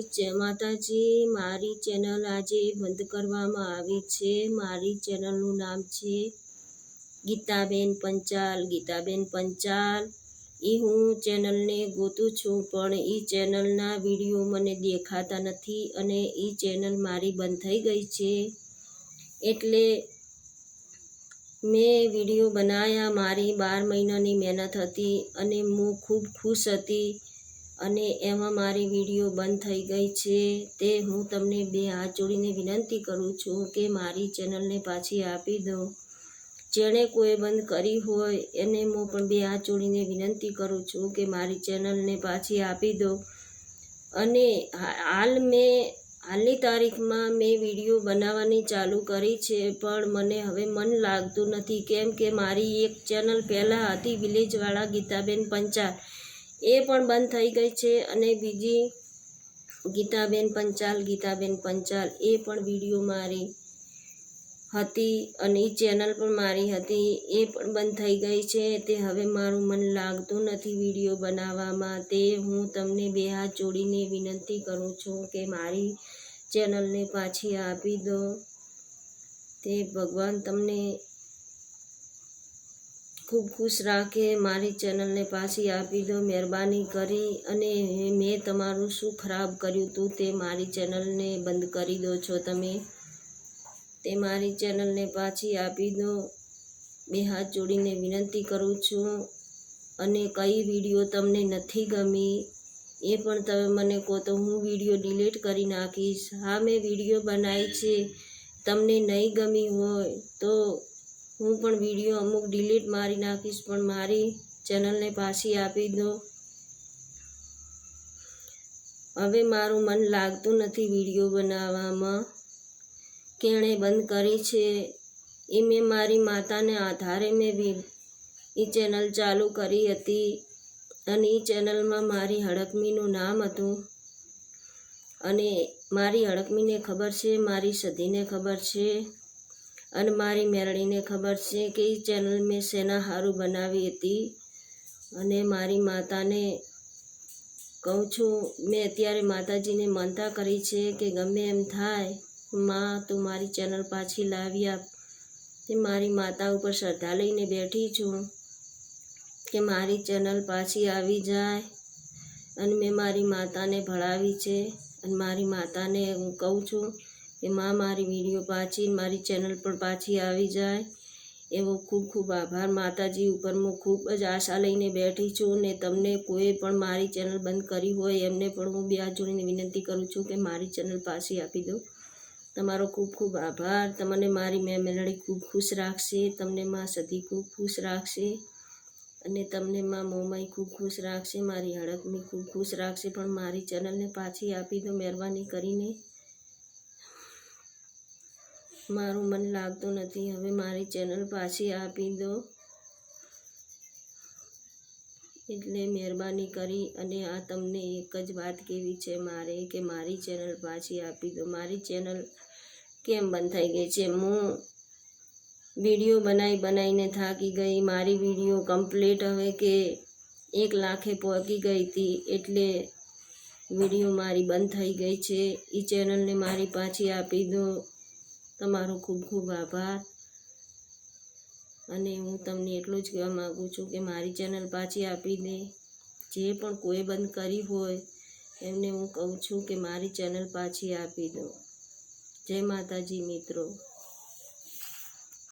જય માતાજી। મારી ચેનલ આજે બંધ કરવામાં આવી છે। મારી ચેનલનું નામ છે ગીતાબેન પંચાલ। ગીતાબેન પંચાલ હું ચેનલને ગોતું છું, પણ ચેનલના વિડીયો મને દેખાતા નથી અને ચેનલ મારી બંધ થઈ ગઈ છે। એટલે મેં વિડીયો બનાવ્યા। મારી 12 મહિનાની મહેનત હતી અને હું ખૂબ ખુશ હતી અને એમાં મારી વિડીયો બંધ થઈ ગઈ છે। તે હું તમને બે હાથ જોડીને વિનંતી કરું છું કે મારી ચેનલને પાછી આપી દો। જેણે કોઈ બંધ કરી હોય એને હું પણ બે હાથ જોડીને વિનંતી કરું છું કે મારી ચેનલને પાછી આપી દો। અને હાલની તારીખમાં મેં વિડીયો બનાવવાની ચાલુ કરી છે, પણ મને હવે મન લાગતું નથી, કેમ કે મારી એક ચેનલ પહેલાં હતી વિલેજવાળા ગીતાબેન પંચાલ, એ પણ બંધ થઈ ગઈ છે। અને બીજી ગીતાબેન પંચાલ એ પણ વિડીયો મારી હતી અને ચેનલ પણ મારી હતી, એ પણ બંધ થઈ ગઈ છે। તે હવે મારું મન લાગતું નથી વિડીયો બનાવવામાં। તે હું તમને બે હાથ જોડીને વિનંતી કરું છું કે મારી ચેનલને પાછી આપી દો। તે ભગવાન તમને ખૂબ ખુશ રાખે। મારી ચેનલને પાછી આપી દો મહેરબાની કરી। અને મેં તમારું શું ખરાબ કર્યું હતું તે મારી ચેનલને બંધ કરી દો છો તમે? તે મારી ચેનલને પાછી આપી દો, બે હાથ જોડીને વિનંતી કરું છું। અને કઈ વિડીયો તમને નથી ગમી એ પણ તમે મને કહો તો હું વિડીયો ડિલીટ કરી નાખીશ। હા, મેં વિડીયો બનાવી છે, તમને નહીં ગમી હોય તો હું પણ વિડીયો અમુક ડિલીટ મારી નાખીશ, પણ મારી ચેનલને પાછી આપી દો। હવે મારું મન લાગતું નથી વિડીયો બનાવવામાં। કેણે બંધ કરી છે એ મેં મારી માતાને આધારે મેં ચેનલ ચાલુ કરી હતી અને ચેનલમાં મારી હડકમીનું નામ હતું। અને મારી હડકમીને ખબર છે, મારી સધીને ખબર છે અને મારી મેરડીને ખબર છે કે ચેનલ મેં શેના હારું બનાવી હતી। અને મારી માતાને કહું છું, મેં અત્યારે માતાજીને માનતા કરી છે કે ગમે એમ થાય માં તું મારી ચેનલ પાછી લાવી આપ। તે મારી માતા ઉપર શ્રદ્ધા લઈને બેઠી છું કે મારી ચેનલ પાછી આવી જાય। અને મેં મારી માતાને ભણાવી છે અને મારી માતાને હું કહું છું કે માં મારી વિડીયો પાછી મારી ચેનલ પર પાછી આવી જાય। એવો ખૂબ ખૂબ આભાર માતાજી ઉપર। હું ખૂબ જ આશા લઈને બેઠી છું ને તમને કોઈ પણ મારી ચેનલ બંધ કરી હોય એમને પણ હું બે હાથ જોડીને વિનંતી કરું છું કે મારી ચેનલ પાછી આપી દો। તમારો ખૂબ ખૂબ આભાર। તમને મારી મેલડી ખૂબ ખુશ રાખશે, તમને માં સધી ખૂબ ખુશ રાખશે અને તમને માં મોમાઈ ખૂબ ખુશ રાખશે, મારી હડકમી ખૂબ ખુશ રાખશે। પણ મારી ચેનલને પાછી આપી દો મહેરબાની કરીને। મારું મન લાગતું નથી, હવે મારી ચેનલ પાછી આપી દો એટલે મહેરબાની કરી। અને આ તમને એક જ વાત કહેવી છે મારે કે મારી ચેનલ પાછી આપી દો। મારી ચેનલ કેમ બંધ થઈ ગઈ છે? હું વિડીયો બનાવીને થાકી ગઈ। મારી વિડીયો કમ્પ્લીટ હવે કે 1 લાખે પહોંચી ગઈ હતી, એટલે વિડીયો મારી બંધ થઈ ગઈ છે। એ ચેનલને મારી પાછી આપી દો। તમારો ખૂબ ખૂબ આભાર। અને હું તમને એટલું જ કહેવા માગું છું કે મારી ચેનલ પાછી આપી દે। જે પણ કોઈ બંધ કરી હોય એમને હું કહું છું કે મારી ચેનલ પાછી આપી દો। જય માતાજી મિત્રો।